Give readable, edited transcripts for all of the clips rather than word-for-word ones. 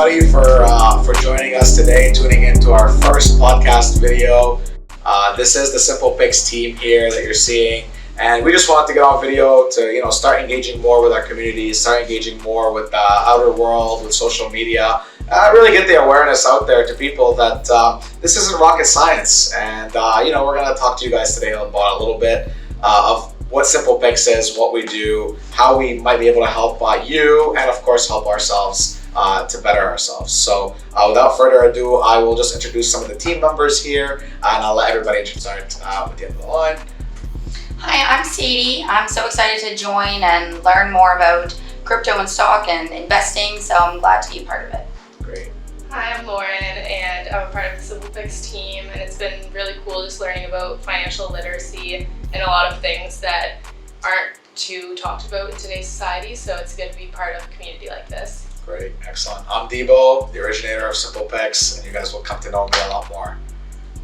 everybody for joining us today, tuning into our first podcast video. This is the Simple Picks team here that you're seeing, and we just wanted to get on video to start engaging more with our community, start engaging more with the outer world, with social media, really get the awareness out there to people that this isn't rocket science. And we're going to talk to you guys today about a little bit of what Simple Picks is, what we do, how we might be able to help you, and of course help ourselves to better ourselves. So without further ado, I will just introduce some of the team members here, and I'll let everybody start with the end of the line. Hi, I'm Sadie. I'm so excited to join and learn more about crypto and stock and investing, so I'm glad to be a part of it. Great. Hi, I'm Lauren, and I'm a part of the Simple Picks team, and it's been really cool just learning about financial literacy and a lot of things that aren't too talked about in today's society, so it's good to be part of a community like this. Great, excellent. I'm Deebo, the originator of Simple Picks, and you guys will come to know me a lot more.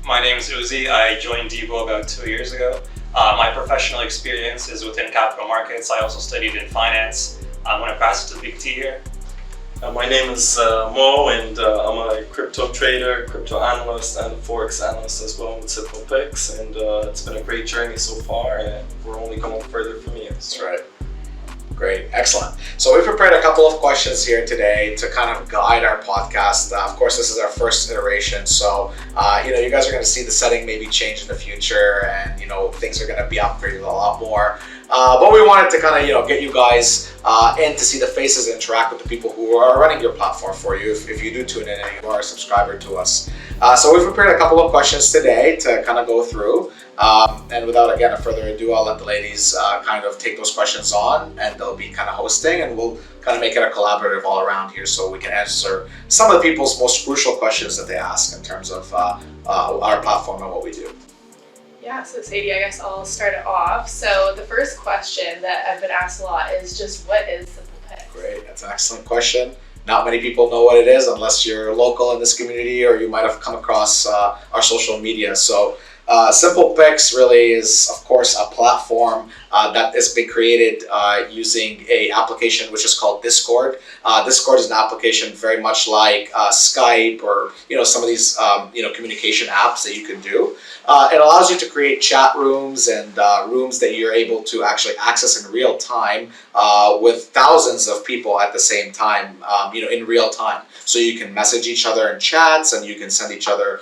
My name is Uzi. I joined Deebo about 2 years ago. My professional experience is within capital markets. I also studied in finance. I'm going to pass it to Big T here. My name is Mo, and I'm a crypto trader, crypto analyst, and a Forex analyst as well with Simple Picks. And it's been a great journey so far, and we're only going further from here. That's right. Great, excellent. So we prepared a couple of questions here today to kind of guide our podcast. Of course, this is our first iteration, so you guys are going to see the setting maybe change in the future, and things are going to be upgraded a lot more. But we wanted to kind of get you guys in to see the faces, interact with the people who are running your platform for you. If you do tune in and you are a subscriber to us, so we've prepared a couple of questions today to kind of go through. And without again further ado, I'll let the ladies kind of take those questions on, and they'll be kind of hosting, and we'll kind of make it a collaborative all around here, so we can answer some of the people's most crucial questions that they ask in terms of our platform and what we do. Yeah, so Sadie, I guess I'll start it off. So the first question that I've been asked a lot is just, what is Simple Picks? Great, that's an excellent question. Not many people know what it is unless you're local in this community or you might have come across our social media. So Simple Picks really is, of course, a platform that has been created using a application which is called Discord. Discord is an application very much like Skype or some of these communication apps that you can do. It allows you to create chat rooms and rooms that you're able to actually access in real time with thousands of people at the same time, in real time. So you can message each other in chats, and you can send each other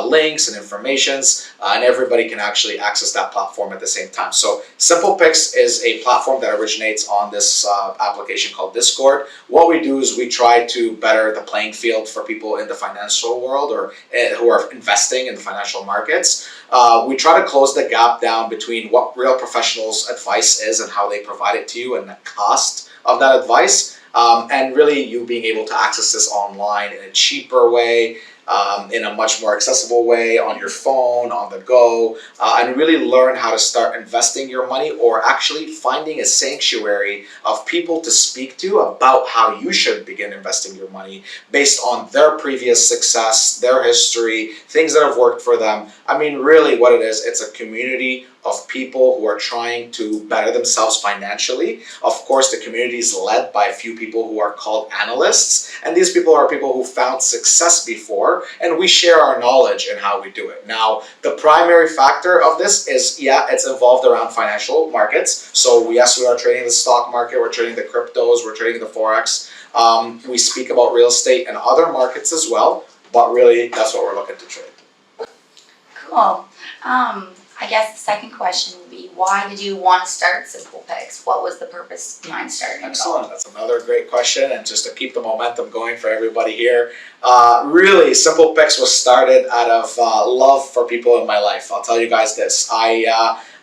links and informations, and everybody can actually access that platform at the same time. So Simple Picks is a platform that originates on this application called Discord. What we do is we try to better the playing field for people in the financial world or who are investing in the financial markets. We try to close the gap down between what real professionals' advice is and how they provide it to you and the cost of that advice, and really you being able to access this online in a cheaper way, in a much more accessible way, on your phone, on the go, and really learn how to start investing your money, or actually finding a sanctuary of people to speak to about how you should begin investing your money based on their previous success, their history, things that have worked for them. I mean, really what it is, it's a community of people who are trying to better themselves financially. Of course, the community is led by a few people who are called analysts, and these people are people who found success before, and we share our knowledge in how we do it. Now, the primary factor of this is, it's involved around financial markets. So yes, we are trading the stock market, we're trading the cryptos, we're trading the Forex. We speak about real estate and other markets as well, but really that's what we're looking to trade. Cool. I guess the second question would be, why did you want to start Simple Picks? What was the purpose behind starting it? Excellent. That's another great question. And just to keep the momentum going for everybody here, really, Simple Picks was started out of love for people in my life. I'll tell you guys this. I'm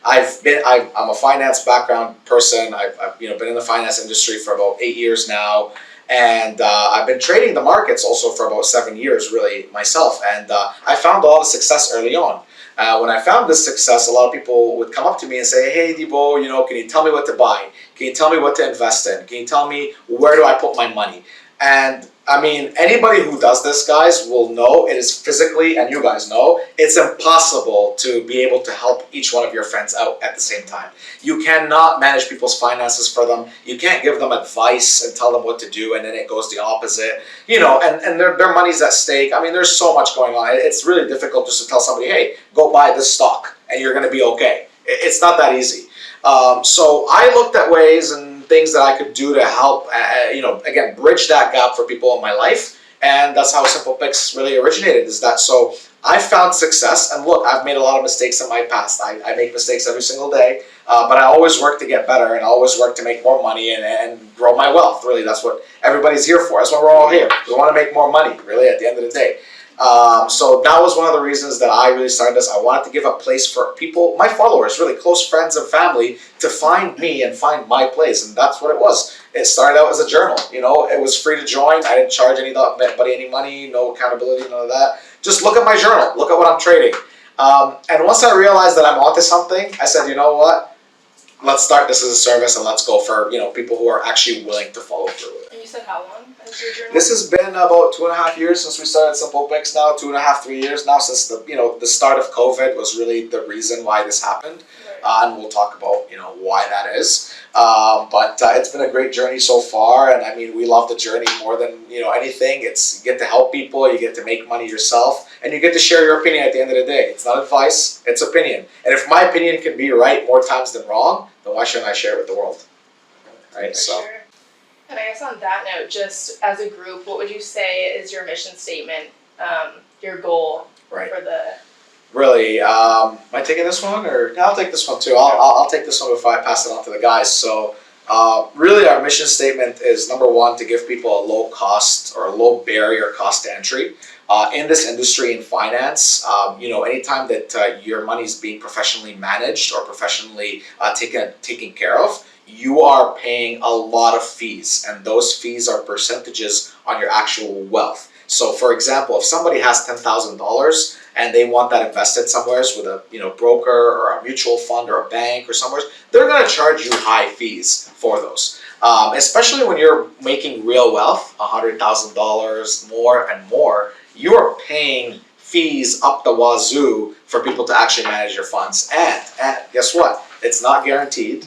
a finance background person. I've been in the finance industry for about 8 years now. And I've been trading the markets also for about 7 years, really, myself. And I found a lot of success early on. When I found this success, a lot of people would come up to me and say, "Hey, Deebo, can you tell me what to buy? Can you tell me what to invest in? Can you tell me where do I put my money?" And I mean, anybody who does this, guys, will know it is physically, and you guys know, it's impossible to be able to help each one of your friends out at the same time. You cannot manage people's finances for them. You can't give them advice and tell them what to do, and then it goes the opposite. You know, and their money's at stake. I mean, there's so much going on. It's really difficult just to tell somebody, hey, go buy this stock, and you're going to be okay. It's not that easy. So I looked at ways and things that I could do to help, you know, again, bridge that gap for people in my life. And that's how Simple Picks really originated, is that so I found success. And look, I've made a lot of mistakes in my past. I make mistakes every single day, but I always work to get better and I always work to make more money and grow my wealth. Really, that's what everybody's here for. That's why we're all here. We want to make more money, really, at the end of the day. So that was one of the reasons that I really started this. I wanted to give a place for people, my followers, really close friends and family, to find me and find my place. And that's what it was. It started out as a journal. You know, it was free to join. I didn't charge anybody any money, no accountability, none of that. Just look at my journal. Look at what I'm trading. And once I realized that I'm onto something, I said, you know what? Let's start this as a service and let's go for, you know, people who are actually willing to follow through with it. And you said how long has your journal? This has been about 2.5 years since we started Simple Picks now, 2.5, 3 years now since the, you know, the start of COVID was really the reason why this happened. Right. And we'll talk about, you know, why that is. But it's been a great journey so far. And I mean, we love the journey more than, you know, anything. It's, you get to help people, you get to make money yourself, and you get to share your opinion at the end of the day. It's not advice, it's opinion. And if my opinion can be right more times than wrong, then why shouldn't I share it with the world? Right? For So. sure. And I guess on that note, just as a group, what would you say is your mission statement, your goal Right. for the... Really, am I taking this one, or yeah, I'll take this one too. I'll take this one before I pass it on to the guys. So, really, our mission statement is number one, to give people a low cost or a low barrier cost to entry in this industry in finance. You know, anytime that your money is being professionally managed or professionally taken care of, you are paying a lot of fees, and those fees are percentages on your actual wealth. So, for example, if somebody has $10,000 and they want that invested somewhere with a, you know, broker or a mutual fund or a bank or somewhere, they're going to charge you high fees for those. Especially when you're making real wealth, $100,000 more and more, you are paying fees up the wazoo for people to actually manage your funds. And guess what? It's not guaranteed.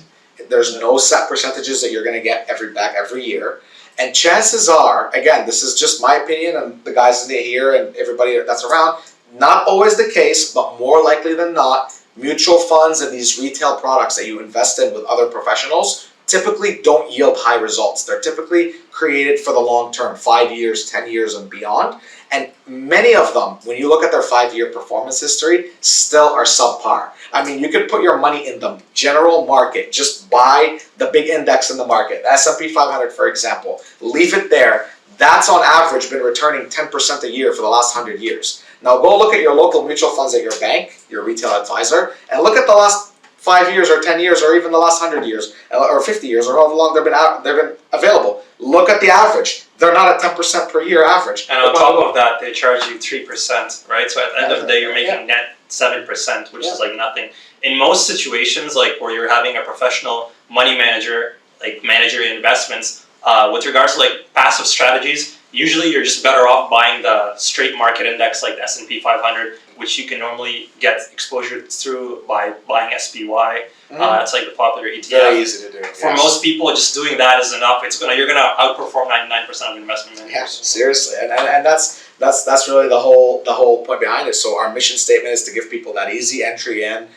There's no set percentages that you're going to get back every year. And chances are, again, this is just my opinion and the guys in here and everybody that's around, not always the case, but more likely than not, mutual funds and these retail products that you invest in with other professionals typically don't yield high results. They're typically created for the long term, 5 years, 10 years and beyond. And many of them, when you look at their 5-year performance history, still are subpar. I mean, you could put your money in the general market, just buy the big index in the market, the S&P 500, for example, leave it there. That's on average been returning 10% a year for the last 100 years. Now go look at your local mutual funds at your bank, your retail advisor, and look at the last 5 years or 10 years or even the last 100 years or 50 years or however long they've been available. Look at the average. They're not at 10% per year average. And on top of that, they charge you 3%, right? So at the end of the day, you're making net 7%, which is like nothing. In most situations, like where you're having a professional money manager, like manage your investments, with regards to like passive strategies, usually you're just better off buying the straight market index like the S&P 500, which you can normally get exposure through by buying SPY. It's like the popular ETF. Very easy to do. For most people, just doing that is enough. You're gonna outperform 99% of investment managers. Yeah, seriously, and that's really the whole point behind it. So our mission statement is to give people that easy entry in.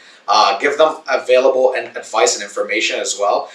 Give them available and advice and information as well.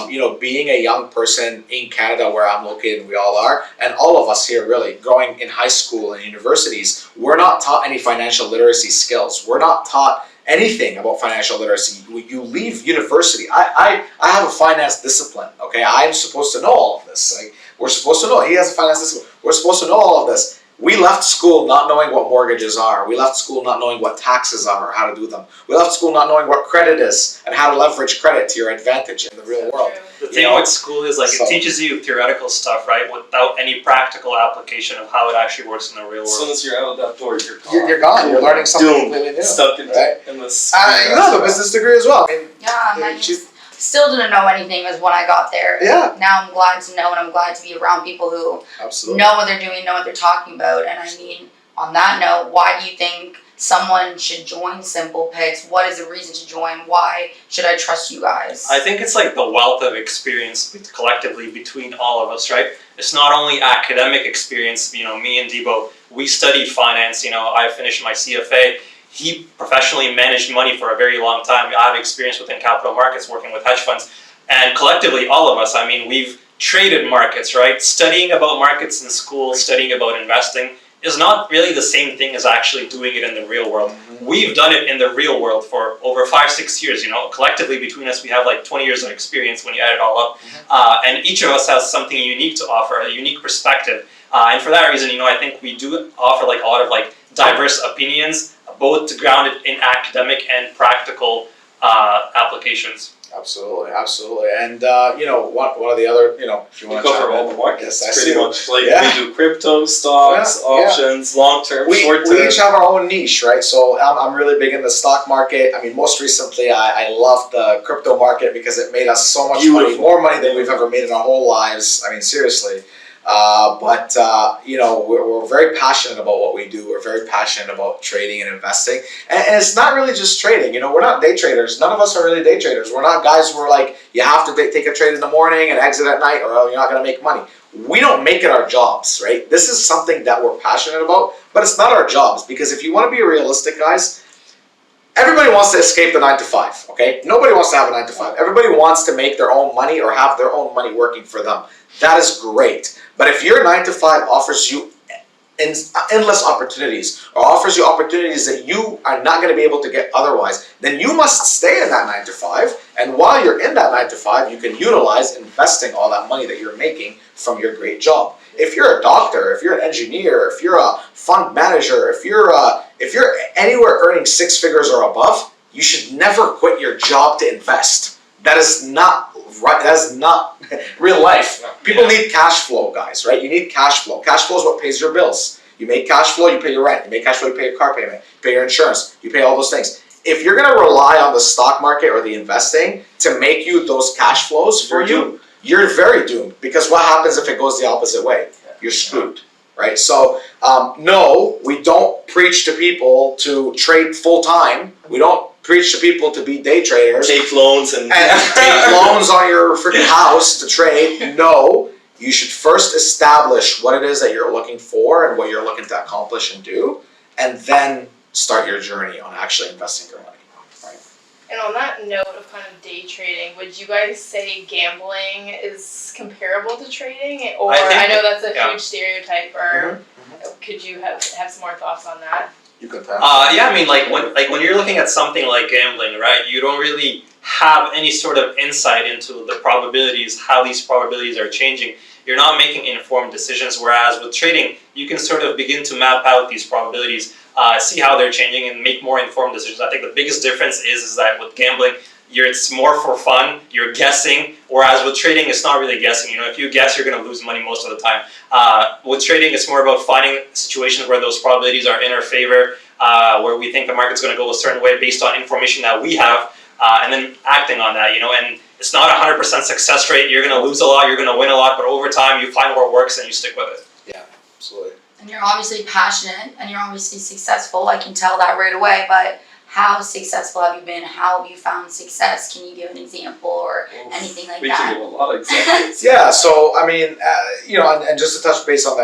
You know, being a young person in Canada where I'm located, we all are, and all of us here really, growing in high school and universities, we're not taught any financial literacy skills. We're not taught anything about financial literacy. You leave university. I have a finance discipline, okay? I'm supposed to know all of this. Like, we're supposed to know. He has a finance discipline. We're supposed to know all of this. We left school not knowing what mortgages are. We left school not knowing what taxes are or how to do them. We left school not knowing what credit is and how to leverage credit to your advantage in the real world. The thing with school is like it teaches you theoretical stuff, right, without any practical application of how it actually works in the real world. As soon as you're out of that door, you're gone. You're gone. You're learning something completely new. Stuck in right? in this. You have a business degree as well. I mean, Yeah, she's still didn't know anything was when I got there. Yeah. Now I'm glad to know, and I'm glad to be around people who Absolutely. know what they're doing, know what they're talking about. And I mean, on that note, why do you think someone should join Simple Picks? What is the reason to join? Why should I trust you guys? I think it's like the wealth of experience collectively between all of us, right? It's not only academic experience. You know, me and Deebo, we studied finance. You know, I finished my CFA. He professionally managed money for a very long time. I have experience within capital markets, working with hedge funds. And collectively, all of us, I mean, we've traded markets, right? Studying about markets in school, studying about investing is not really the same thing as actually doing it in the real world. We've done it in the real world for over 5-6 years, you know. Collectively, between us, we have like 20 years of experience when you add it all up. And each of us has something unique to offer, a unique perspective. And for that reason, you know, I think we do offer like a lot of like diverse opinions, both grounded in academic and practical applications. Absolutely, absolutely. And you know, one of the other, you know, if you We want to cover all the markets. Yes, I pretty see. much. Like Yeah. we do crypto, stocks, Yeah, yeah. options, long term, short we term. each have our own niche, right? So I'm really big in the stock market. I mean, most recently, I love the crypto market because it made us so much money, Beautiful. more money than we've ever made in our whole lives. I mean, seriously. But you know, we're very passionate about what we do. We're very passionate about trading and investing. And it's not really just trading. You know, we're not day traders. None of us are really day traders. We're not guys who are like, you have to take a trade in the morning and exit at night or you're not going to make money. We don't make it our jobs, right? This is something that we're passionate about, but it's not our jobs, because if you want to be realistic, guys, everybody wants to escape the 9 to 5, okay? Nobody wants to have a 9 to 5. Everybody wants to make their own money or have their own money working for them. That is great. But if your 9 to 5 offers you endless opportunities or offers you opportunities that you are not going to be able to get otherwise, then you must stay in that 9 to 5. And while you're in that 9 to 5, you can utilize investing all that money that you're making from your great job. If you're a doctor, if you're an engineer, if you're a fund manager, if you're anywhere earning 6 figures or above, you should never quit your job to invest. That is not right. That is not real life. People need cash flow, guys, right? You need cash flow. Cash flow is what pays your bills. You make cash flow, you pay your rent. You make cash flow, you pay your car payment, you pay your insurance, you pay all those things. If you're going to rely on the stock market or the investing to make you those cash flows for you, you're very doomed, because what happens if it goes the opposite way? You're screwed, right? So, no, we don't preach to people to trade full time. We don't preach to people to be day traders. Take loans and take loans on your freaking house to trade. No, you should first establish what it is that you're looking for and what you're looking to accomplish and do, and then start your journey on actually investing your money. Right? And on that note of kind of day trading, would you guys say gambling is comparable to trading? Or I know that's a huge stereotype, or could you have some more thoughts on that? You could yeah, I mean, when you're looking at something like gambling, right? You don't really have any sort of insight into the probabilities, how these probabilities are changing. You're not making informed decisions. Whereas with trading, you can sort of begin to map out these probabilities, see how they're changing, and make more informed decisions. I think the biggest difference is that with gambling, it's more for fun. You're guessing, whereas with trading, it's not really guessing. You know, if you guess, you're going to lose money most of the time. With trading, it's more about finding situations where those probabilities are in our favor, where we think the market's going to go a certain way based on information that we have, and then acting on that. You know, and it's not 100% success rate. You're going to lose a lot, you're going to win a lot, but over time, you find what works and you stick with it. Yeah, absolutely. And you're obviously passionate and you're obviously successful. I can tell that right away. But how successful have you been? How have you found success? Can you give an example or anything like we that? can give a lot of examples. Yeah, so I mean, you know, and just to touch base on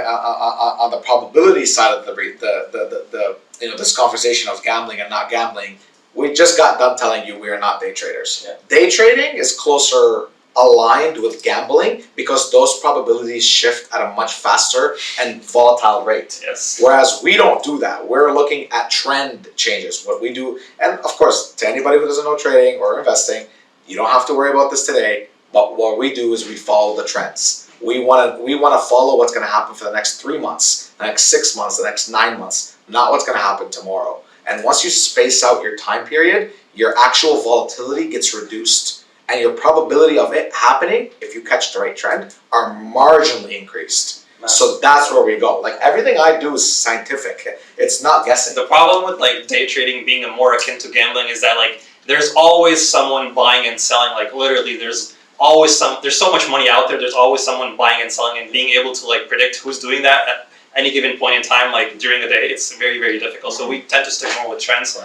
the probability side of the you know, this conversation of gambling and not gambling, we just got done telling you we are not day traders. Yeah. Day trading is closer aligned with gambling because those probabilities shift at a much faster and volatile rate. Yes. Whereas we don't do that. We're looking at trend changes. What we do, and of course, to anybody who doesn't know trading or investing, you don't have to worry about this today. But what we do is we follow the trends. We want to follow what's going to happen for the next 3 months, the next 6 months, the next 9 months, not what's going to happen tomorrow. And once you space out your time period, your actual volatility gets reduced. And your probability of it happening, if you catch the right trend, are marginally increased. Nice. So that's where we go. Like everything I do is scientific. It's not guessing. The problem with like day trading being more akin to gambling is that like there's always someone buying and selling. Like literally, there's so much money out there. There's always someone buying and selling, and being able to like predict who's doing that at any given point in time, like during the day, it's very, very difficult. So we tend to stick more with trends.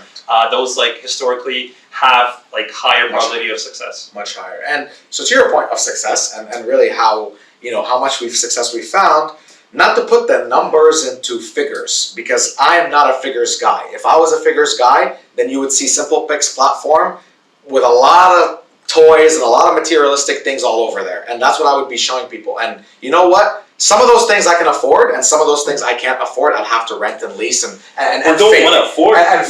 Those like historically have like higher probability of success. Much higher. And so to your point of success and really how, how much success we found, not to put the numbers into figures, because I am not a figures guy. If I was a figures guy, then you would see Simple Picks platform with a lot of toys and a lot of materialistic things all over there. And that's what I would be showing people. And you know what? Some of those things I can afford, and some of those things I can't afford. I'd have to rent and lease and don't want to afford and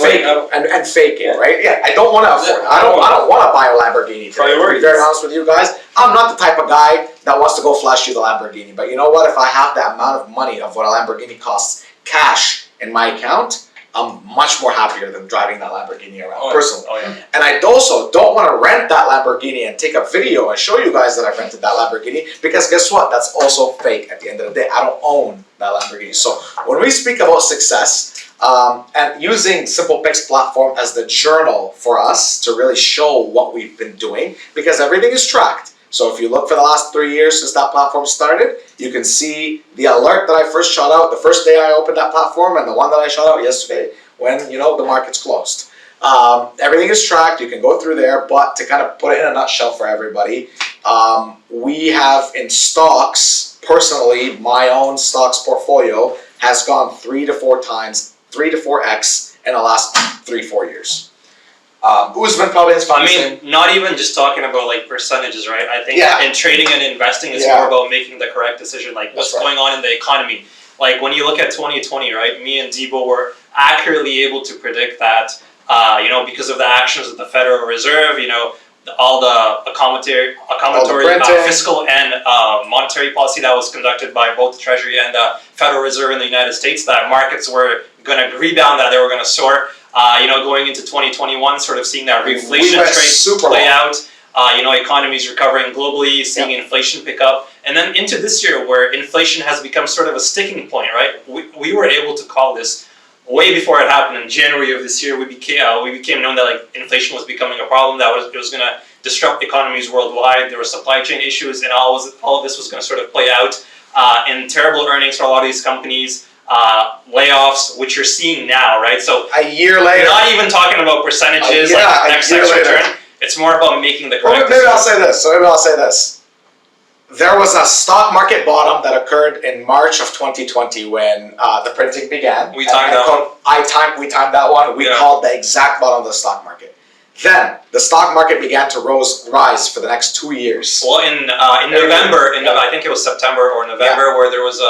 fake it, right? Yeah, I don't want to afford. I don't want to buy a Lamborghini. To be very honest with you guys, I'm not the type of guy that wants to go flash you the Lamborghini. But you know what? If I have the amount of money of what a Lamborghini costs cash in my account, I'm much more happier than driving that Lamborghini around, personally. Oh, yeah. And I also don't want to rent that Lamborghini and take a video and show you guys that I rented that Lamborghini, because guess what? That's also fake at the end of the day. I don't own that Lamborghini. So when we speak about success, and using Simple Picks platform as the journal for us to really show what we've been doing, because everything is tracked. So if you look for the last 3 years since that platform started, you can see the alert that I first shot out the first day I opened that platform, and the one that I shot out yesterday when, the market's closed. Everything is tracked. You can go through there, but to kind of put it in a nutshell for everybody, we have in stocks, personally, my own stocks portfolio has gone 3 to 4x in the last 3-4 years. Usman probably has found. Not even just talking about like percentages, right? I think in trading and investing, it's more about making the correct decision, like what's going on in the economy. Like when you look at 2020, right? Me and Deebo were accurately able to predict that, because of the actions of the Federal Reserve, all the commentary, fiscal and monetary policy that was conducted by both the Treasury and the Federal Reserve in the United States, that markets were going to rebound, that they were going to soar. Going into 2021, sort of seeing that reflation trade play out. Economies recovering globally, seeing inflation pick up, and then into this year where inflation has become sort of a sticking point, right? We were able to call this way before it happened. In January of this year, we became known that like inflation was becoming a problem, that it was going to disrupt economies worldwide. There were supply chain issues, and all of this was going to sort of play out in terrible earnings for a lot of these companies. Layoffs, which you're seeing now, right? So a year later, we're not even talking about percentages, like next tax return. It's more about making the correct decision. Maybe I'll say this. There was a stock market bottom that occurred in March of 2020 when the printing began. We timed that one. We timed that one. We called the exact bottom of the stock market. Then the stock market began to rise for the next 2 years. Well, in November, I think it was September or November, where there was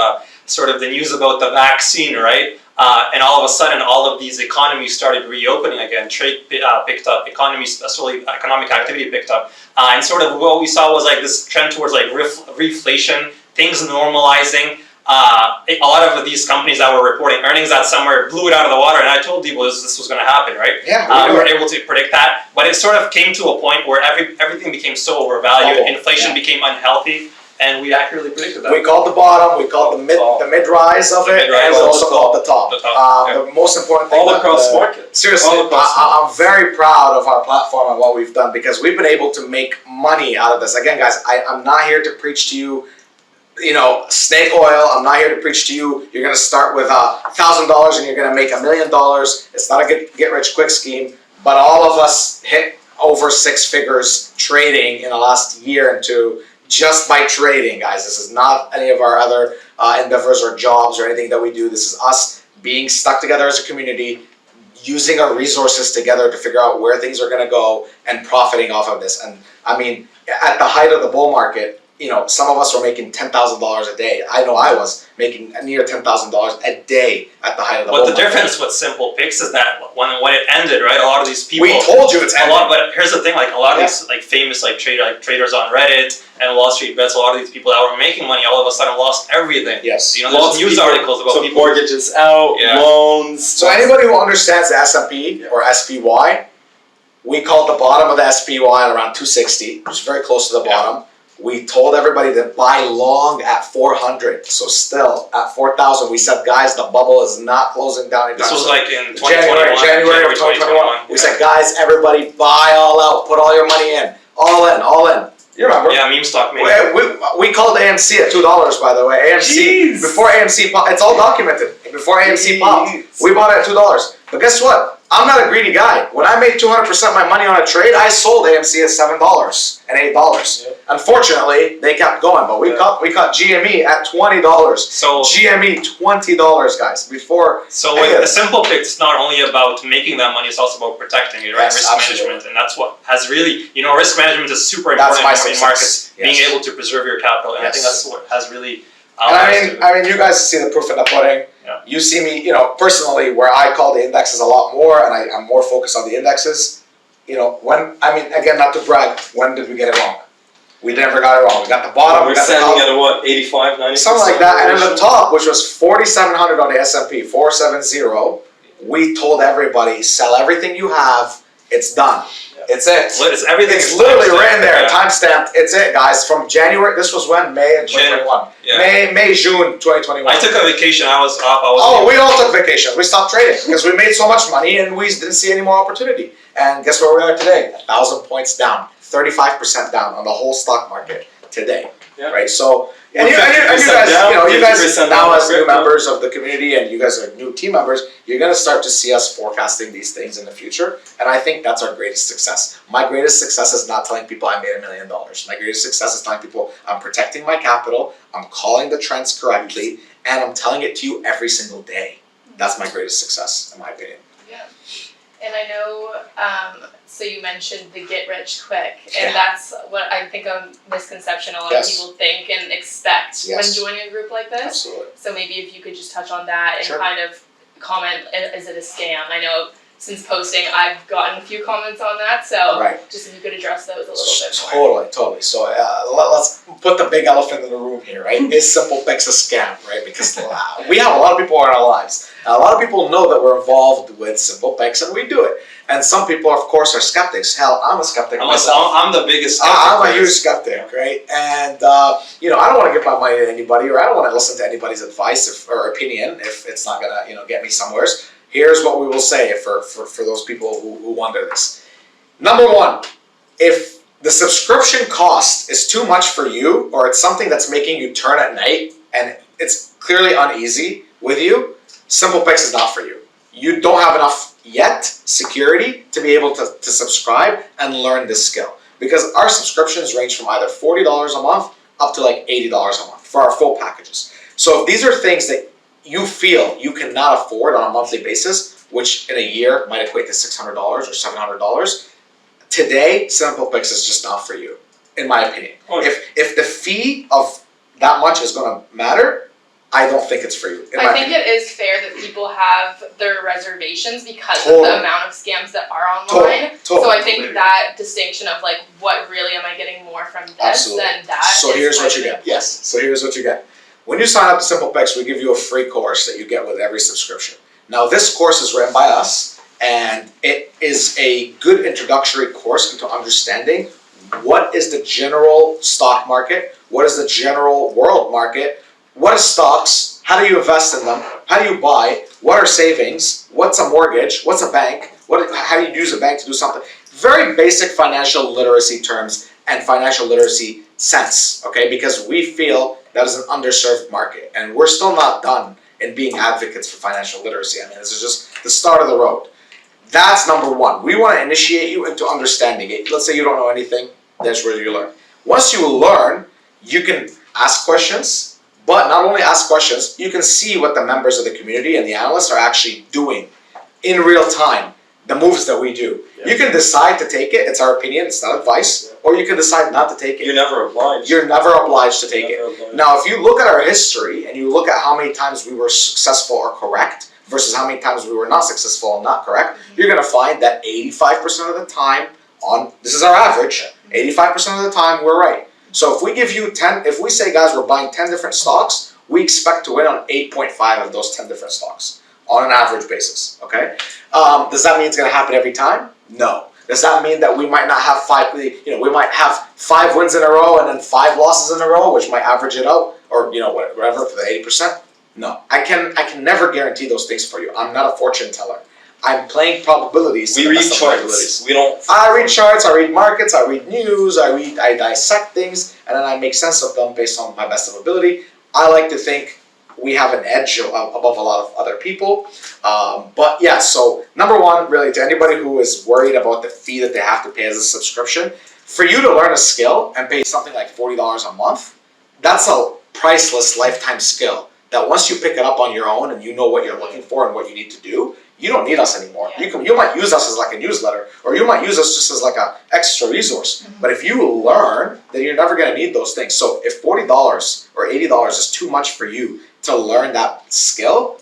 sort of the news about the vaccine, right? And all of a sudden, all of these economies started reopening again. Trade picked up, economic activity picked up, and sort of what we saw was like this trend towards like reflation, things normalizing. A lot of these companies that were reporting earnings that summer blew it out of the water, and I told people this was going to happen, right? Yeah, we weren't able to predict that, but it sort of came to a point where everything became so overvalued, inflation became unhealthy. And we accurately predicted that. We called the bottom, we called the mid rise of it, and we also called the top. The most important thing. All across market. Seriously, I'm very proud of our platform and what we've done, because we've been able to make money out of this. Again, guys, I'm not here to preach to you, snake oil. I'm not here to preach to you, you're going to start with $1,000 and you're going to make $1 million. It's not a get rich quick scheme, but all of us hit over 6 figures trading in the last year and two. Just by trading, guys. This is not any of our other endeavors or jobs or anything that we do. This is us being stuck together as a community, using our resources together to figure out where things are going to go and profiting off of this. And I mean, at the height of the bull market, some of us were making $10,000 a day. I know I was making near $10,000 a day at the height of the bull market. But the difference with Simple Picks is that when it ended, right? A lot of these people. We told you it's ended. But here's the thing: like a lot of these like famous traders on Reddit and Wall Street Bets, a lot of these people that were making money all of a sudden lost everything. Yes. There's news articles about people. Mortgages out, loans. So anybody who understands the S&P or SPY, we called the bottom of the SPY at around 260, which is very close to the bottom. We told everybody to buy long at 400. So still at 4,000, we said, guys, the bubble is not closing down anytime This was soon. like in 2021. January of 2021. We said, guys, everybody buy all out, put all your money in, all in, all in. You remember? Yeah, meme stock maybe. We called AMC at $2, by the way. AMC, before AMC popped, it's all documented. Before AMC popped, we bought it at $2. But guess what? I'm not a greedy guy. When I made 200% of my money on a trade, I sold AMC at $7 and $8. Yep. Unfortunately, they kept going, but we caught GME at $20. So GME $20, guys. Before. So with the simple pick, it's not only about making that money; it's also about protecting it, right? Yes, Risk absolutely. management, and that's what has really, risk management is super That's important my in success. markets. Yes. Being able to preserve your capital, and I think Yes. that's what has really. And I mean, you guys see the proof in the pudding. Yeah. You see me, personally, where I call the indexes a lot more, and I'm more focused on the indexes. Again, not to brag, when did we get it wrong? We never got it wrong. We got the bottom, We're we got the standing top, at what, 85, 90%? something like that. And then the top, which was 4,700 on the S&P, 470, we told everybody, sell everything you have. It's done. It's it. It's everything. It's literally timestamped. written there, Yeah. timestamped. It's it, guys. From January, this was when? May of 2021. Yeah. May, June 2021. I took a vacation. I was off. We all took vacations. We stopped trading because we made so much money and we didn't see any more opportunity. And guess where we are today? 1,000 points down, 35% down on the whole stock market today. Yeah. Right. So and you 50% guys, down, you guys 50% now down as new crypto. members of the community, and you guys are new team members, you're gonna start to see us forecasting these things in the future. And I think that's our greatest success. My greatest success is not telling people I made $1 million. My greatest success is telling people I'm protecting my capital, I'm calling the trends correctly, and I'm telling it to you every single day. That's my greatest success, in my opinion. Yeah. And I know, so you mentioned the get rich quick, Yeah. and that's what I think a misconception a lot Yes. of people think and expect Yes. when joining a group like this. Absolutely. So maybe if you could just touch on that and Sure. kind of comment, is it a scam? I know since posting, I've gotten a few comments on that, so Right. just if you could address those a little bit more. Totally. So let's put the big elephant in the room here, right? Is Simple Picks a scam, right? Because we have a lot of people in our lives. And a lot of people know that we're involved with Simple Picks and we do it. And some people, of course, are skeptics. Hell, I'm a skeptic myself. I'm the biggest. skeptic I'm a for huge this. skeptic, right? And I don't want to give my money to anybody, or I don't want to listen to anybody's advice or opinion if it's not gonna, get me somewheres. Here's what we will say for those people who wonder this. Number one, if the subscription cost is too much for you, or it's something that's making you turn at night and it's clearly uneasy with you, Simple Picks is not for you. You don't have enough yet security to be able to subscribe and learn this skill. Because our subscriptions range from either $40 a month up to like $80 a month for our full packages. So if these are things that you feel you cannot afford on a monthly basis, which in a year might equate to $600 or $700, today Simple Picks is just not for you, in my opinion. Oh, If the fee of that much is going to matter, I don't think it's for you. I think it is fair that people have their reservations because of Totally. the amount of scams that are online. So Totally. I think that distinction of like, what really am I getting more from this Absolutely. than that? So is here's what kind you of get. Yes. So here's what you get. When you sign up to Simple Picks, we give you a free course that you get with every subscription. Now, this course is written by us, and it is a good introductory course into understanding what is the general stock market, what is the general world market, what is stocks, how do you invest in them, how do you buy, what are savings, what's a mortgage, what's a bank, how do you use a bank to do something. Very basic financial literacy terms and financial literacy sense, okay? Because we feel that is an underserved market, and we're still not done in being advocates for financial literacy. I mean, this is just the start of the road. That's number one. We want to initiate you into understanding it. Let's say you don't know anything, that's where you learn. Once you learn, you can ask questions, but not only ask questions, you can see what the members of the community and the analysts are actually doing in real time, the moves that we do. Yeah. You can decide to take it, it's our opinion, it's not advice, or you can decide not to take it. You're never obliged. You're never obliged to take it. Never obliged. Now, if you look at our history and you look at how many times we were successful or correct versus how many times we were not successful and not correct, you're going to find that 85% of the time, this is our average, 85% of the time we're right. So if we give you 10, if we say, guys, we're buying 10 different stocks, we expect to win on 8.5 of those 10 different stocks on an average basis, okay? Does that mean it's going to happen every time? No. Does that mean that we might not have we might have 5 wins in a row and then 5 losses in a row, which might average it out, or whatever for the 80%? No, I can never guarantee those things for you. I'm not a fortune teller. I'm playing probabilities. We read charts. We don't. I read charts. I read markets. I read news. I dissect things, and then I make sense of them based on my best of ability. I like to think we have an edge above a lot of other people. But yeah, so number one, really, to anybody who is worried about the fee that they have to pay as a subscription, for you to learn a skill and pay something like $40 a month, that's a priceless lifetime skill. That once you pick it up on your own and you know what you're looking for and what you need to do, you don't need us anymore. Yeah. You might use us as like a newsletter, or you might use us just as like a extra resource. Mm-hmm. But if you learn, then you're never going to need those things. So if $40 or $80 is too much for you to learn that skill,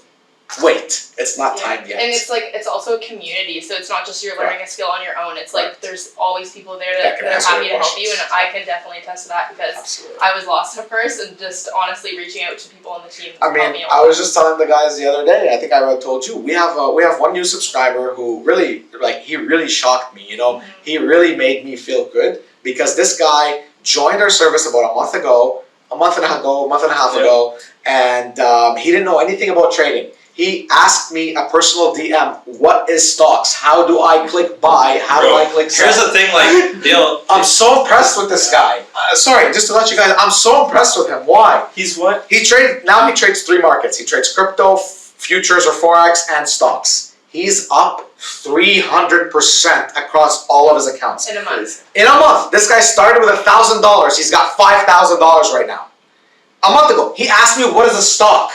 wait, it's not time yet. And it's also a community, so it's not just you're learning a skill on your own. It's like there's always people there that are happy to help you, and I can definitely attest to that because Absolutely. I was lost at first, and just honestly reaching out to people on the team helped me a I lot. was just telling the guys the other day, I think I told you, we have one new subscriber who really, he really shocked me, Mm-hmm. He really made me feel good because this guy joined our service about a month and a half ago, and he didn't know anything about trading. He asked me a personal DM, what is stocks? How do I click buy? How do I click sell? Here's the thing, I'm so impressed with this guy. Sorry, just to let you guys, I'm so impressed with him. Why? He's what? He trades 3 markets. He trades crypto, futures or forex, and stocks. He's up 300% across all of his accounts. In a month. In a month. This guy started with $1,000. He's got $5,000 right now. A month ago, he asked me, what is a stock?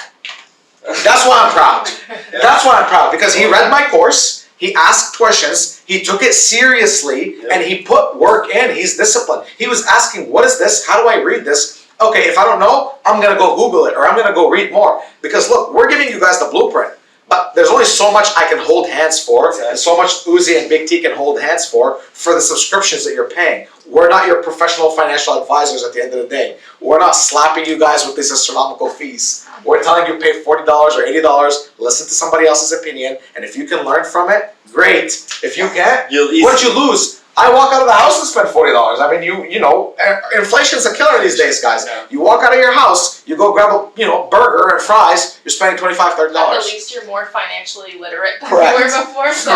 That's why I'm proud. That's why I'm proud, because he read my course, he asked questions, he took it seriously, and he put work in. He's disciplined. He was asking, what is this? How do I read this? Okay, if I don't know, I'm going to go Google it, or I'm going to go read more. Because look, we're giving you guys the blueprint, but there's only so much I can hold hands for, and so much Uzi and Big T can hold hands for the subscriptions that you're paying. We're not your professional financial advisors at the end of the day. We're not slapping you guys with these astronomical fees. We're telling you pay $40 or $80, listen to somebody else's opinion, and if you can learn from it, great. If you can't, what'd you lose? I walk out of the house and spend $40. I mean, inflation's a killer these days, guys. Yeah. You walk out of your house, you go grab a burger and fries, you're spending $25, $30. At least you're more financially literate than Correct. you were before. So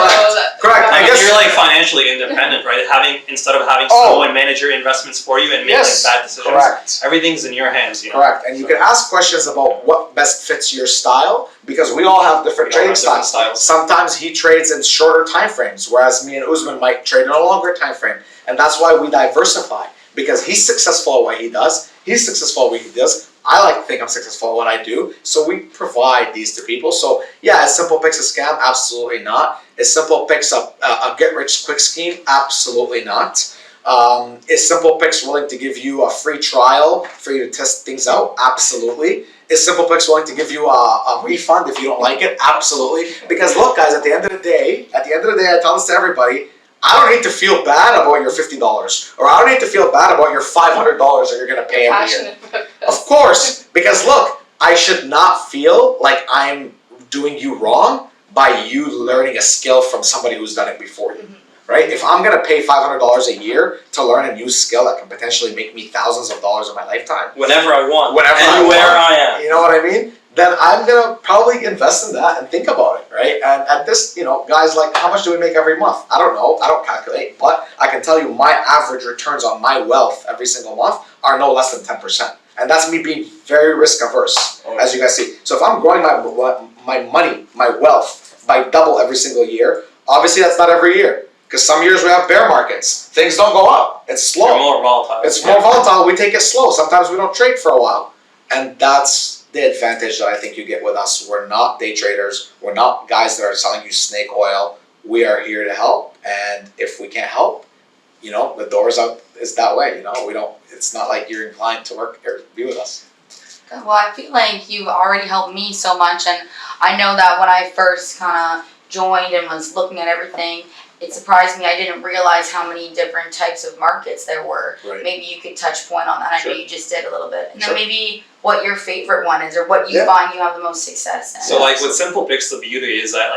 Correct. I guess you're financially independent, right? Instead of having someone manage your investments for you and make bad decisions. Correct. Everything's in your hands. Correct. And you can ask questions about what best fits your style, because we all have different trading styles. Sometimes he trades in shorter time frames, whereas me and Usman might trade in a longer time frame. And that's why we diversify, because he's successful at what he does. He's successful at what he does. I like to think I'm successful at what I do. So we provide these to people. So yeah, is Simple Picks a scam? Absolutely not. Is Simple Picks a get-rich-quick scheme? Absolutely not. Is Simple Picks willing to give you a free trial for you to test things out? Absolutely. Is Simple Picks willing to give you a refund if you don't like it? Absolutely. Because look, guys, at the end of the day, I tell this to everybody, I don't need to feel bad about your $50, or I don't need to feel bad about your $500 that you're going to pay every year. Of course, because look, I should not feel like I'm doing you wrong by you learning a skill from somebody who's done it before you. Right? If I'm going to pay $500 a year to learn a new skill that can potentially make me thousands of dollars in my lifetime, whenever I want, anywhere I am, you know what I mean? Then I'm going to probably invest in that and think about it, right? And at this, guys, like, how much do we make every month? I don't know. I don't calculate. But I can tell you my average returns on my wealth every single month are no less than 10%. And that's me being very risk averse, as you guys see. So if I'm growing my money, my wealth, by double every single year, obviously that's not every year. Because some years we have bear markets. Things don't go up. It's slow. They're more volatile. It's more volatile. We take it slow. Sometimes we don't trade for a while. And that's the advantage that I think you get with us. We're not day traders. We're not guys that are selling you snake oil. We are here to help. And if we can't help, the door's out is that way. We don't. It's not like you're inclined to work or be with us. Well, I feel like you've already helped me so much, and I know that when I first kind of joined and was looking at everything, it surprised me. I didn't realize how many different types of markets there were. Right. Maybe you could touch point on that. I know you just did a little bit. And Sure. then maybe what your favorite one is, or what you find you have the most success in. So with Simple Picks, the beauty is that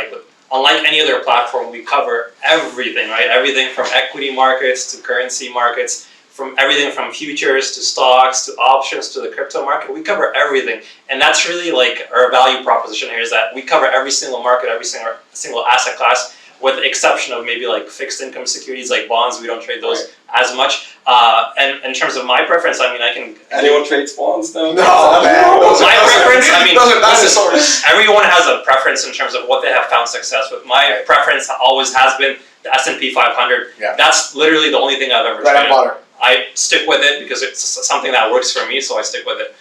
unlike any other platform, we cover everything, right? Everything from equity markets to currency markets, from everything from futures to stocks to options to the crypto market. We cover everything. And that's really like our value proposition here, is that we cover every single market, every single asset class, with the exception of maybe like fixed income securities like bonds. We don't trade those as much. And in terms of my preference, I mean, I can... Anyone trades bonds now? No, man. My preference, I mean, those are dinosaurs. everyone has a preference in terms of what they have found success with. My preference always has been the S&P 500. Yeah. That's literally the only thing I've ever Bread and traded. butter. I stick with it because it's something that works for me, so I stick with it.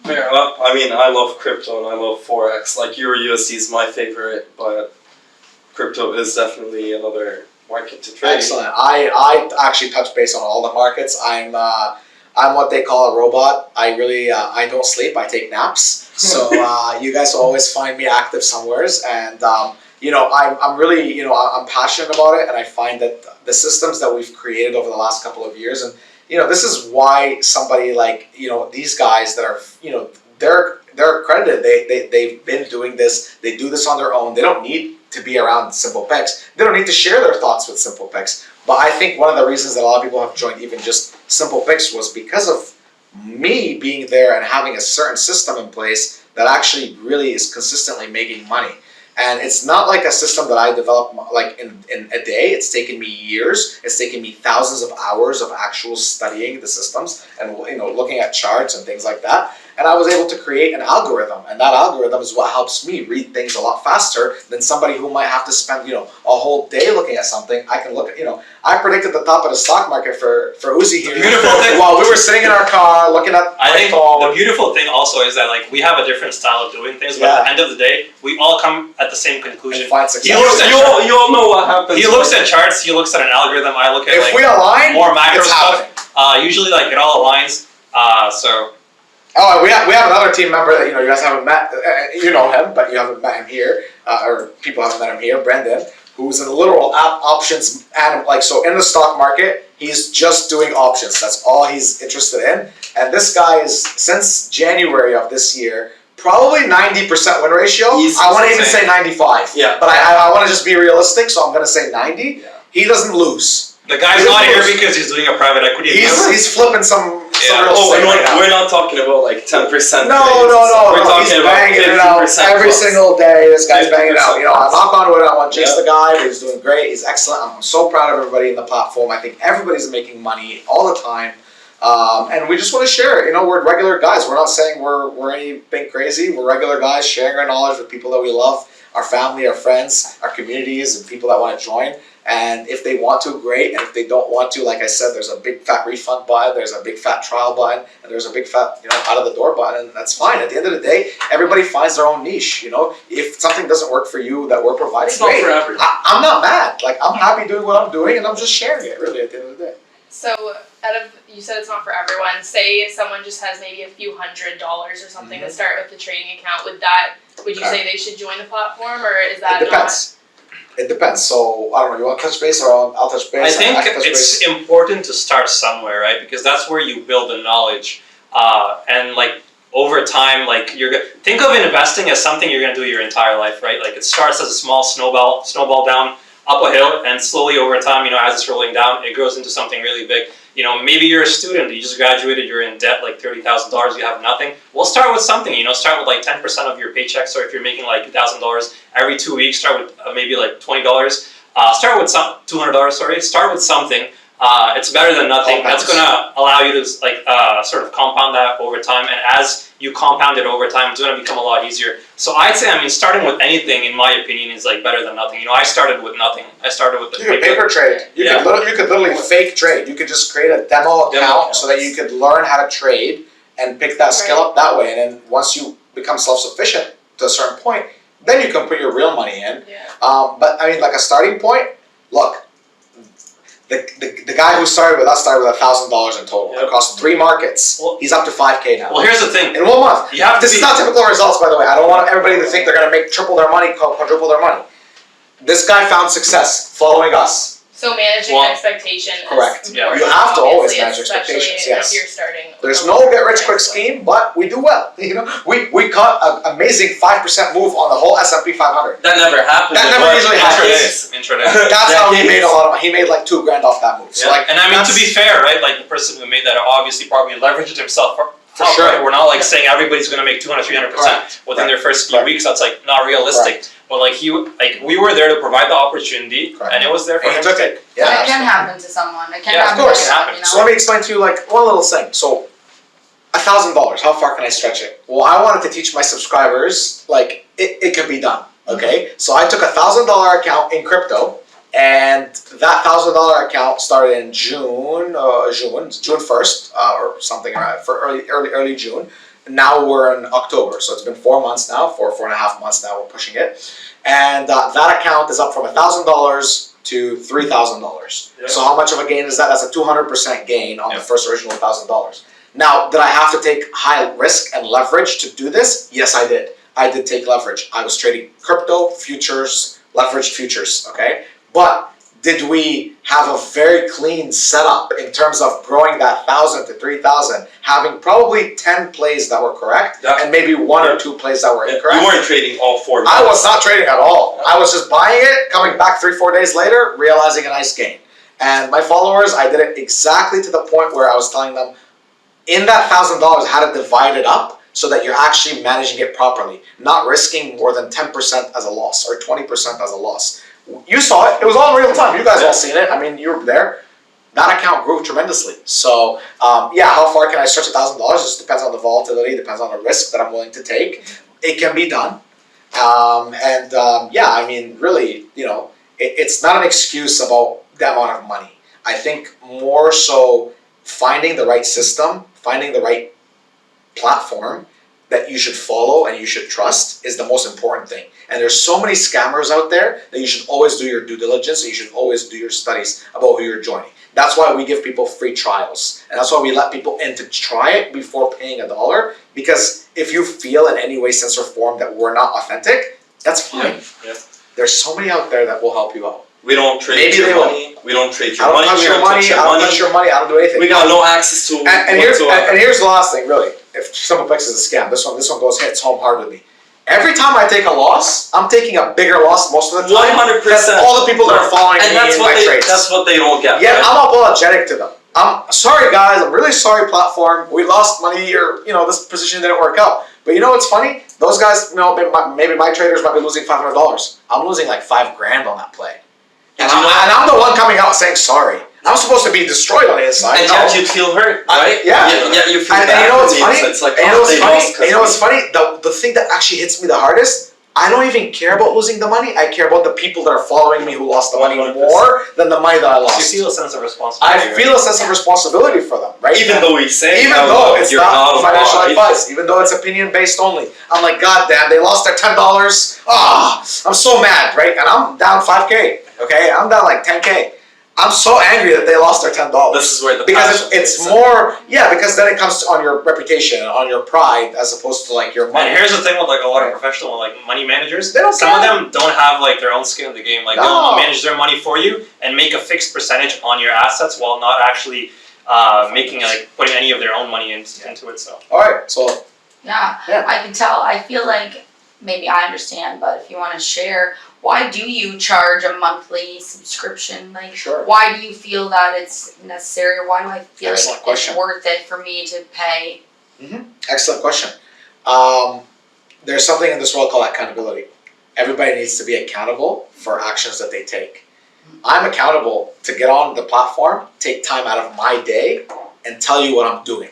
Fair enough. I mean, I love crypto and I love Forex. Like, Euro USD is my favorite, but crypto is definitely another market to trade. Excellent. I actually touch base on all the markets. I'm what they call a robot. I really I don't sleep. I take naps. So you guys will always find me active somewheres, and you know, I'm really, you know, I'm passionate about it, and I find that the systems that we've created over the last couple of years, and you know, this is why somebody like, you know, these guys that are, you know, they're accredited. They've been doing this. They do this on their own. They don't need to be around Simple Picks. They don't need to share their thoughts with Simple Picks. But I think one of the reasons that a lot of people have joined even just Simple Picks was because of me being there and having a certain system in place that actually really is consistently making money. And it's not like a system that I developed like in a day. It's taken me years. It's taken me thousands of hours of actual studying the systems and, you know, looking at charts and things like that. And I was able to create an algorithm, and that algorithm is what helps me read things a lot faster than somebody who might have to spend, you know, a whole day looking at something. I can look at, you know, I predicted the top of the stock market for Uzi here. Beautiful thing. While we were sitting in our car looking at I think phone. the beautiful thing also is that like we have a different style of doing things, but at the end of the day, we all come at the same conclusion. And find success. He looks at You all know what happens. He looks at charts. He looks at an algorithm. I look at If like we align, more macro it's stuff. happening. Usually, like it all aligns. So Oh, we have another team member that, you know, you guys haven't met. You know him, but you haven't met him here, or people haven't met him here. Brendan, who's a literal options and like, so in the stock market, he's just doing options. That's all he's interested in. And this guy is, since January of this year, probably 90% win ratio. I want to even say 95. Yeah. But I want to just be realistic, so I'm going to say 90. Yeah. He doesn't lose. the guy's not here because he's doing a private equity. He's flipping some real Oh, estate right now. we're not talking about like 10%. No. We're talking He's about banging it out 50% every plus. single day. This guy's banging it out. You know, I plus. knock on wood. I want to jinx the guy, but he's doing great. He's excellent. I'm so proud of everybody in the platform. I think everybody's making money all the time, and we just want to share it. You know, we're regular guys. We're not saying we're anything crazy. We're regular guys sharing our knowledge with people that we love, our family, our friends, our communities, and people that want to join. And if they want to, great. And if they don't want to, like I said, there's a big fat refund button, there's a big fat trial button, and there's a big fat, you know, out of the door button, and that's fine. At the end of the day, everybody finds their own niche. You know, if something doesn't work for you that we're providing, It's not great. for everyone. I'm not mad. Like, I'm happy doing what I'm doing, and I'm just sharing it. Really, at the end of the day. So, you said it's not for everyone. Say someone just has maybe a few $100s or something to start with the trading account. Would you say they should join the platform, or is that It depends. It depends. So I don't know. You want to touch base, or I'll touch base? I think can touch it's base. important to start somewhere, right? Because that's where you build the knowledge, and like over time, like think of investing as something you're gonna do your entire life, right? Like it starts as a small snowball down up a hill, and slowly over time, you know, as it's rolling down, it grows into something really big. You know, maybe you're a student, you just graduated, you're in debt like $30,000, you have nothing. Well, start with something, you know, start with like 10% of your paycheck. So if you're making like $2,000 every 2 weeks, start with maybe like $20. Start with $200, sorry. Start with something. It's better than nothing. That's gonna allow you to like sort of compound that over time. And as you compound it over time, it's gonna become a lot easier. So I'd say, I mean, starting with anything, in my opinion, is like better than nothing. You know, I started with nothing. I started with the You could paper trade. You could literally fake trade. You could just create a demo account so that you could learn how to trade and pick that skill up that way. And then once you become self-sufficient to a certain point, then you can put your real money in. Yeah. But I mean, like a starting point, look, the guy who started with us started with $1,000 in total across 3 markets. Well, he's up to $5K now. Well, here's the thing. In 1 month. You have to This is not typical results, by the way. I don't want everybody to think they're going to make triple their money, quadruple their money. This guy found success following us. So managing Well, expectation correct. is Yeah. important, You have to always obviously, manage expectations, especially yes. if you're starting. with There's a no lower get rich quick price point. scheme, but we do well. We caught an amazing 5% move on the whole S&P 500. That never happens. That in never what, usually happens. Intraday. That's how he Decades. made a lot of money. He made like $2,000 off that move. So Yeah. like, And I mean, to that's- be fair, right? Like the person who made that obviously probably leveraged himself. For sure. Right? We're not like saying everybody's going to make 200, 300% within their first few Correct. weeks. That's like not realistic. But like we were there to provide the opportunity, Correct. and it was there for and he him. took it. Yeah, it can absolutely. happen to someone. It can Yeah, of happen course. to It someone, happens. you know? So let me explain to you like one little thing. So $1,000, how far can I stretch it? Well, I wanted to teach my subscribers like it could be done. Okay, so I took $1,000 account in crypto, and that $1,000 account started in June 1st or something for early June. Now we're in October, so it's been 4 months now, 4.5 months now. We're pushing it, and that account is up from $1,000 to $3,000. Yeah. So how much of a gain is that? That's a 200% gain on Yeah. the first original $1,000. Now, did I have to take high risk and leverage to do this? Yes, I did. I did take leverage. I was trading crypto, futures, leveraged futures, okay? But did we have a very clean setup in terms of growing that 1,000 to 3,000, having probably 10 plays that were correct, Yeah. and maybe one or two plays that were incorrect? You weren't trading all 4 I months. was not trading at all. I was just buying it, coming back 3-4 days later, realizing a nice gain. And my followers, I did it exactly to the point where I was telling them, in that $1,000, how to divide it up so that you're actually managing it properly, not risking more than 10% as a loss or 20% as a loss. You saw it. It was all in real time. You guys all seen it. I mean, you were there. That account grew tremendously. So, yeah, how far can I stretch $1,000? It just depends on the volatility, depends on the risk that I'm willing to take. It can be done. Yeah, I mean, really, it's not an excuse about the amount of money. I think more so finding the right system, finding the right platform that you should follow and you should trust is the most important thing. And there's so many scammers out there that you should always do your due diligence and you should always do your studies about who you're joining. That's why we give people free trials. And that's why we let people in to try it before paying $1. Because if you feel in any way, sense, or form that we're not authentic, that's fine. Yeah. There's so many out there that will help you out. We don't trade Maybe your they will. money. We don't trade I your don't money. touch We your don't money, touch your I don't money. touch your money, I don't do anything. We got no access to And here's whatsoever. the last thing, really. If SimplePix is a scam, this one hits home hard with me. Every time I take a loss, I'm taking a bigger loss most of the time 100%. than all the people that are following And me that's in what my trades. that's what they don't get. Yeah, right? I'm apologetic to them. I'm sorry, guys. I'm really sorry, platform. We lost money, or this position didn't work out. But you know what's funny? Those guys, maybe my traders might be losing $500. I'm losing like $5,000 on that play, and I'm the one coming out saying sorry. I'm supposed to be destroyed on the inside. And yet you feel hurt, right? Yeah. You feel And bad you know what's for funny? me. It's like, And you know what's they funny? lost 'cause And you know what's of funny? The thing that actually hits me the hardest, I don't even care about losing the money. I care about the people that are following me who lost the money 100%. more than the money that I You lost. feel a sense of responsibility. I feel a sense of responsibility for them, right? Even though we say, Even though it's you're not of financial line. advice, even though it's opinion based only, I'm like, God damn, they lost their $10. I'm so mad, right? And I'm down 5K. Okay, I'm down like 10K. I'm so angry that they lost their $10. This is where the because passion it's is. more, because then it comes on your reputation, on your pride, as opposed to like your money. And here's the thing with like a lot of professional like money managers, They don't some care. of them don't have like their own skin in the game. Like No. they'll manage their money for you and make a fixed percentage on your assets while not actually putting any of their own money into it. So All right, so Yeah, Yeah. I can tell. I feel like maybe I understand, but if you want to share, why do you charge a monthly subscription? Like, Sure. why do you feel that it's necessary? Or why do I feel Excellent like question. it's worth it for me to pay? excellent question. There's something in this world called accountability. Everybody needs to be accountable for actions that they take. I'm accountable to get on the platform, take time out of my day, and tell you what I'm doing.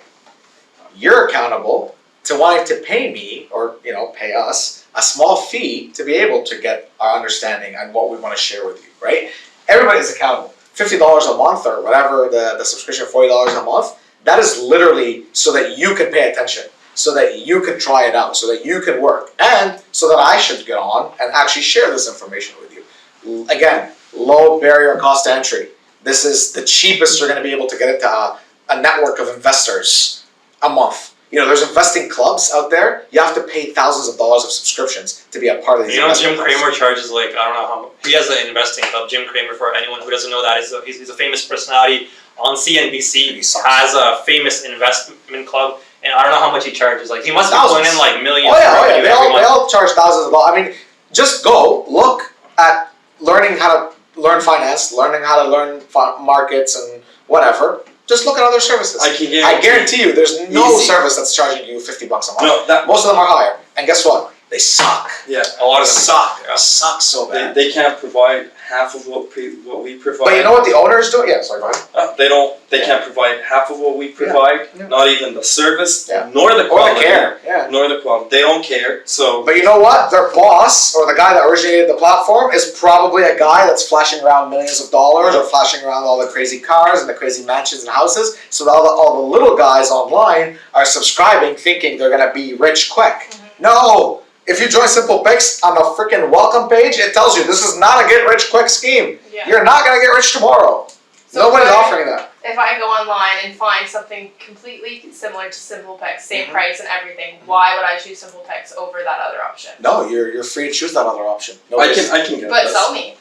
You're accountable to wanting to pay me, or pay us, a small fee to be able to get our understanding and what we want to share with you, right? Everybody's accountable. $50 a month or whatever the subscription, $40 a month, that is literally so that you can pay attention, so that you can try it out, so that you can work, and so that I should get on and actually share this information with you. Again, low barrier cost to entry. This is the cheapest you're going to be able to get into a network of investors a month. There's investing clubs out there. You have to pay thousands of dollars of subscriptions to be a part of these. Jim Cramer charges like, I don't know how much. He has an investing club. Jim Cramer, for anyone who doesn't know that, he's a famous personality on CNBC. Has a famous investment club, and I don't know how much he charges. Like, he must be pulling in like millions. Oh yeah. They all charge thousands of dollars. I mean, just go look at learning how to learn finance, learning how to learn markets and whatever. Just look at other services. I guarantee you, there's no service that's charging you $50 a month. No, most of them are higher. And guess what? They suck. Yeah, a lot of them suck. Yeah. Suck so bad. They can't provide half of what we provide. But you know what the owners do? Yeah, sorry, go ahead. They can't provide half of what we provide. Yeah. Not even the service, Yeah. nor the quality. Or the care. Yeah. Nor the quality. They don't care. So. But you know what? Their boss or the guy that originated the platform is probably a guy that's flashing around millions of dollars or flashing around all the crazy cars and the crazy mansions and houses. So that all the little guys online are subscribing, thinking they're gonna be rich quick. Mm-hmm. No. If you join Simple Picks on the freaking welcome page, it tells you this is not a get rich quick scheme. Yeah. You're not gonna get rich tomorrow. So Nobody's offering that. If I go online and find something completely similar to Simple Picks, same price and everything, why would I choose Simple Picks over that other option? No, you're free to choose that other option. I can get But this. sell me.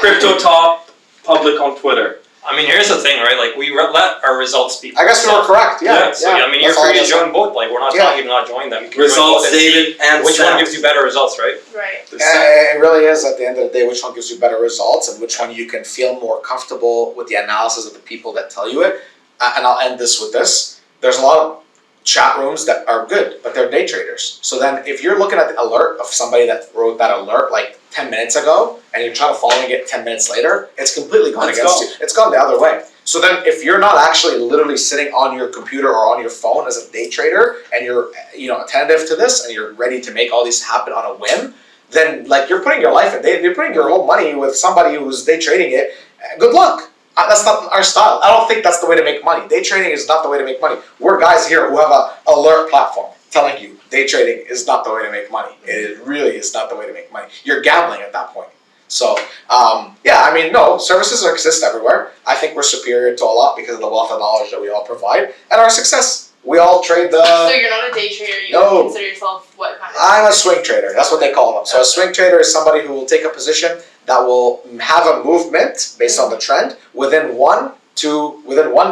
Crypto top public on Twitter. I mean, here's the thing, right? Like, we let our results speak. I guess we were correct. Yeah. So, I mean, you're free to join both. Like, we're not telling you to not join them. You can Results join both and see dated and which one stamped. gives you better results, right? Right. It really is at the end of the day which one gives you better results and which one you can feel more comfortable with the analysis of the people that tell you it. And I'll end this with this. There's a lot of chat rooms that are good, but they're day traders. So then if you're looking at the alert of somebody that wrote that alert like 10 minutes ago and you're trying to follow it 10 minutes later, it's completely gone against you. It's gone the other way. So then if you're not actually literally sitting on your computer or on your phone as a day trader and you're attentive to this and you're ready to make all these happen on a whim, then like you're putting your life in, you're putting your whole money with somebody who's day trading it. Good luck. That's not our style. I don't think that's the way to make money. Day trading is not the way to make money. We're guys here who have an alert platform telling you day trading is not the way to make money. It really is not the way to make money. You're gambling at that point. So, no, services exist everywhere. I think we're superior to a lot because of the wealth of knowledge that we all provide and our success. We all trade the... So you're not a day trader, you consider yourself what kind of... I'm a swing trader, that's what they call them. So a swing trader is somebody who will take a position that will have a movement based on the trend within 1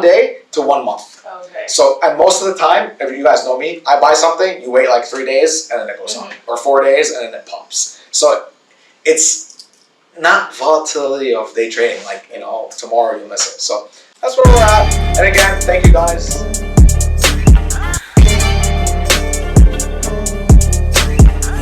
day to 1 month. Okay. So, and most of the time, if you guys know me, I buy something, you wait like 3 days and then it goes on. Or 4 days and then it pops. So it's not volatility of day trading, like, tomorrow you'll miss it. So that's where we're at. And again, thank you guys.